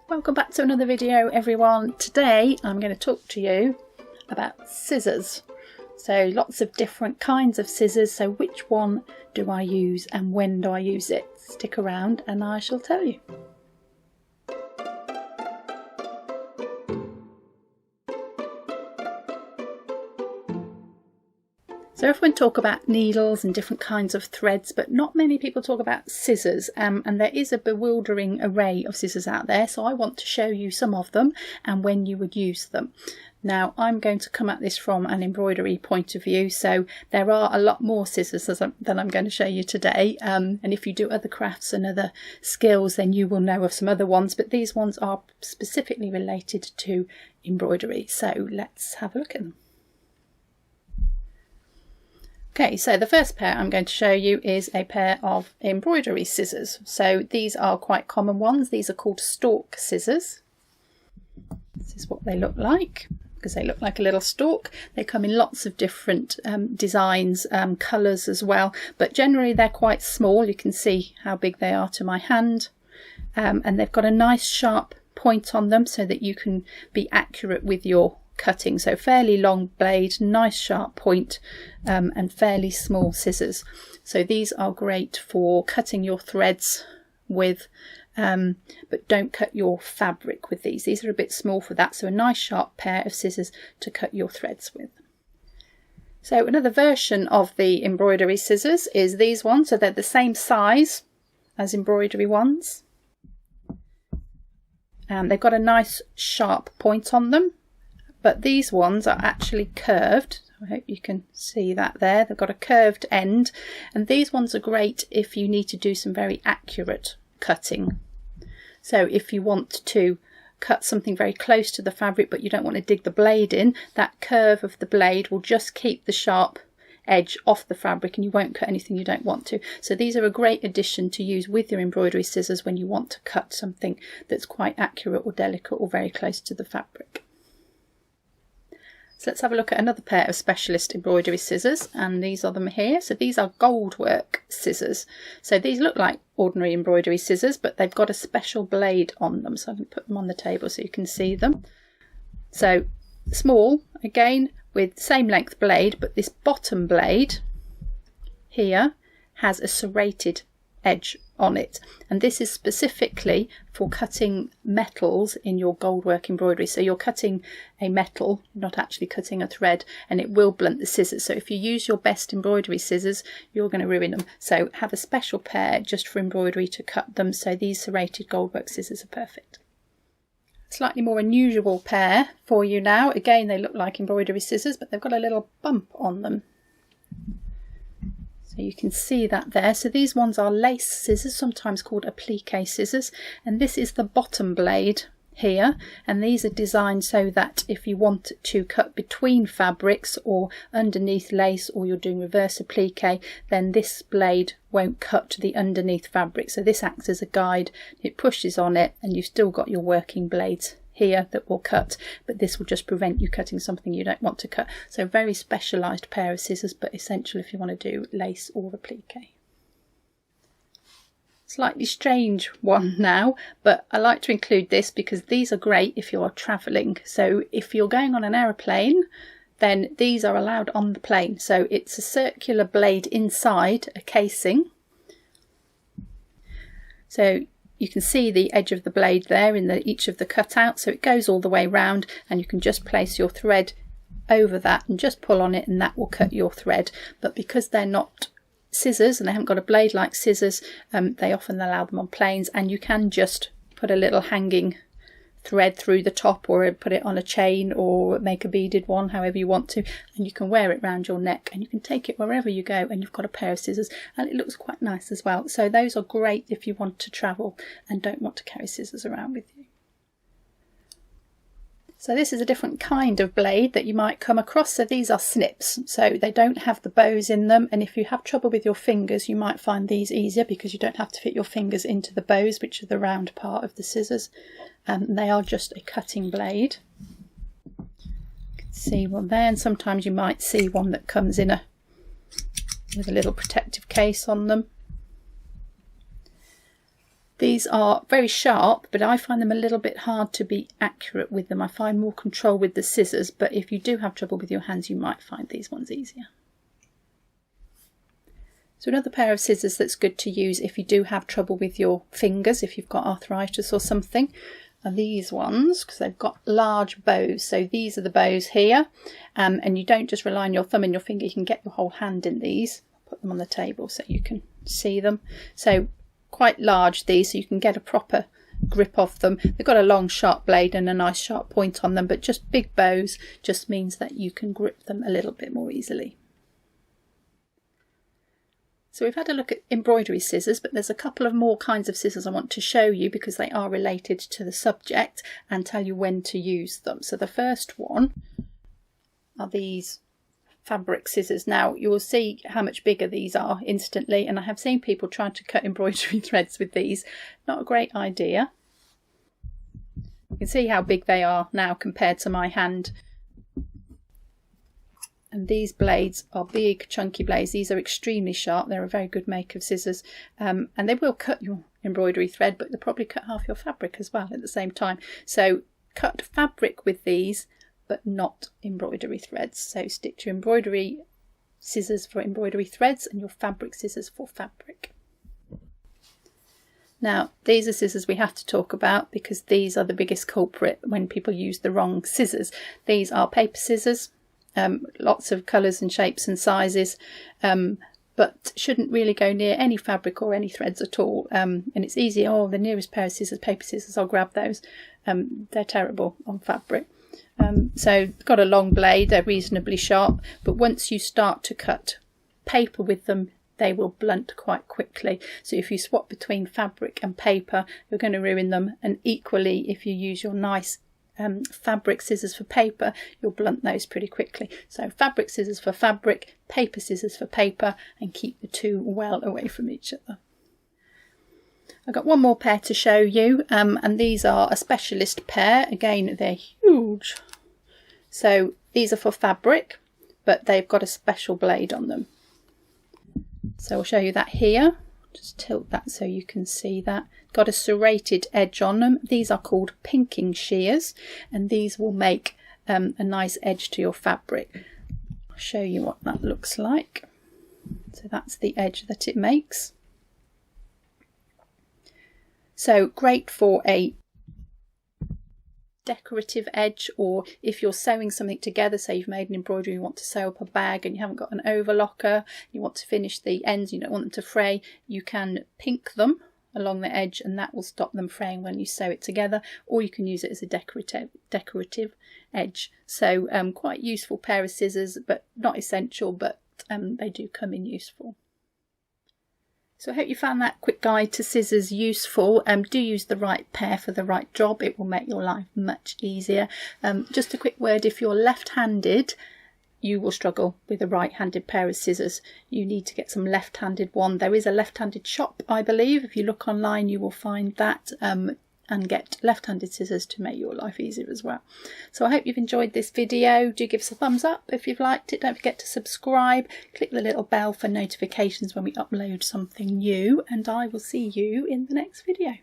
Welcome back to another video, everyone. Today I'm going to talk to you about scissors. So lots of different kinds of scissors, so which one do I use and when do I use it? Stick around and I shall tell you. So everyone talk about needles and different kinds of threads, but not many people talk about scissors, and there is a bewildering array of scissors out there, so I want to show you some of them and when you would use them. Now I'm going to come at this from an embroidery point of view, so there are a lot more scissors than I'm going to show you today, and if you do other crafts and other skills then you will know of some other ones, but these ones are specifically related to embroidery, so let's have a look at them. Okay, so the first pair I'm going to show you is a pair of embroidery scissors. So these are quite common ones. These are called stalk scissors. This is what they look like, because they look like a little stalk. They come in lots of different designs, colours as well, but generally they're quite small. You can see how big they are to my hand, and they've got a nice sharp point on them so that you can be accurate with your cutting. So fairly long blade, nice sharp point, and fairly small scissors. So these are great for cutting your threads with, but don't cut your fabric with these. These are a bit small for that, so a nice sharp pair of scissors to cut your threads with. So another version of the embroidery scissors is these ones, so they're the same size as embroidery ones. They've got a nice sharp point on them, but these ones are actually curved. I hope you can see that there. They've got a curved end, and these ones are great if you need to do some very accurate cutting. So if you want to cut something very close to the fabric but you don't want to dig the blade in, that curve of the blade will just keep the sharp edge off the fabric and you won't cut anything you don't want to. So these are a great addition to use with your embroidery scissors when you want to cut something that's quite accurate or delicate or very close to the fabric. So let's have a look at another pair of specialist embroidery scissors, and these are them here. So these are Goldwork scissors. So these look like ordinary embroidery scissors, but they've got a special blade on them. So I'm going to put them on the table so you can see them. So small, again, with same length blade, but this bottom blade here has a serrated edge on it, and this is specifically for cutting metals in your Goldwork embroidery. So you're cutting a metal, not actually cutting a thread, and it will blunt the scissors. So if you use your best embroidery scissors, you're going to ruin them. So have a special pair just for embroidery to cut them. So these serrated Goldwork scissors are perfect. Slightly more unusual pair for you now. Again, they look like embroidery scissors, but they've got a little bump on them. So you can see that there. So these ones are lace scissors, sometimes called applique scissors, and this is the bottom blade here, and these are designed so that if you want to cut between fabrics or underneath lace, or you're doing reverse applique, then this blade won't cut the underneath fabric. So this acts as a guide, it pushes on it, and you've still got your working blades here that will cut, but this will just prevent you cutting something you don't want to cut. So a very specialised pair of scissors, but essential if you want to do lace or applique. Slightly strange one now, but I like to include this because these are great if you're travelling. So if you're going on an aeroplane, then these are allowed on the plane. So it's a circular blade inside a casing. So you can see the edge of the blade there in each of the cutouts, so it goes all the way round, and you can just place your thread over that and just pull on it and that will cut your thread. But because they're not scissors and they haven't got a blade like scissors, they often allow them on planes, and you can just put a little hanging thread through the top, or put it on a chain, or make a beaded one, however you want to, and you can wear it round your neck and you can take it wherever you go, and you've got a pair of scissors, and it looks quite nice as well. So those are great if you want to travel and don't want to carry scissors around with you. So this is a different kind of blade that you might come across. So these are snips, so they don't have the bows in them, and if you have trouble with your fingers you might find these easier because you don't have to fit your fingers into the bows, which are the round part of the scissors. They are just a cutting blade. You can see one there, and sometimes you might see one that comes in with a little protective case on them. These are very sharp, but I find them a little bit hard to be accurate with them. I find more control with the scissors, but if you do have trouble with your hands, you might find these ones easier. So another pair of scissors that's good to use if you do have trouble with your fingers, if you've got arthritis or something, are these ones, because they've got large bows. So these are the bows here, and you don't just rely on your thumb and your finger, you can get your whole hand in these. I'll put them on the table so you can see them. So quite large these, so you can get a proper grip of them. They've got a long sharp blade and a nice sharp point on them, but just big bows just means that you can grip them a little bit more easily. So we've had a look at embroidery scissors, but there's a couple of more kinds of scissors I want to show you because they are related to the subject and tell you when to use them. So the first one are these fabric scissors. Now you will see how much bigger these are instantly, and I have seen people trying to cut embroidery threads with these. Not a great idea. You can see how big they are now compared to my hand. And these blades are big chunky blades. These are extremely sharp. They're a very good make of scissors, and they will cut your embroidery thread, but they'll probably cut half your fabric as well at the same time. So cut fabric with these, but not embroidery threads. So stick to embroidery scissors for embroidery threads and your fabric scissors for fabric. Now these are scissors we have to talk about because these are the biggest culprit when people use the wrong scissors. These are paper scissors. Lots of colours and shapes and sizes, but shouldn't really go near any fabric or any threads at all. And it's easy, oh, the nearest pair of scissors, paper scissors, I'll grab those. They're terrible on fabric. So got a long blade, they're reasonably sharp, but once you start to cut paper with them, they will blunt quite quickly. So if you swap between fabric and paper, you're going to ruin them. And equally, if you use your nice fabric scissors for paper, you'll blunt those pretty quickly. So fabric scissors for fabric, paper scissors for paper, and keep the two well away from each other. I've got one more pair to show you, and these are a specialist pair. Again, they're huge. So these are for fabric, but they've got a special blade on them. So I'll show you that here. Just tilt that so you can see that. Got a serrated edge on them. These are called pinking shears, and these will make a nice edge to your fabric. I'll show you what that looks like. So that's the edge that it makes. So great for a decorative edge, or if you're sewing something together, say you've made an embroidery, you want to sew up a bag and you haven't got an overlocker, you want to finish the ends, you don't want them to fray, you can pink them along the edge and that will stop them fraying when you sew it together, or you can use it as a decorative edge. So quite useful pair of scissors, but not essential, but they do come in useful. So I hope you found that quick guide to scissors useful. Do use the right pair for the right job. It will make your life much easier. Just a quick word, if you're left-handed, you will struggle with a right-handed pair of scissors. You need to get some left-handed one. There is a left-handed shop, I believe. If you look online, you will find that, and get left-handed scissors to make your life easier as well. So I hope you've enjoyed this video. Do give us a thumbs up if you've liked it. Don't forget to subscribe. Click the little bell for notifications when we upload something new, and I will see you in the next video.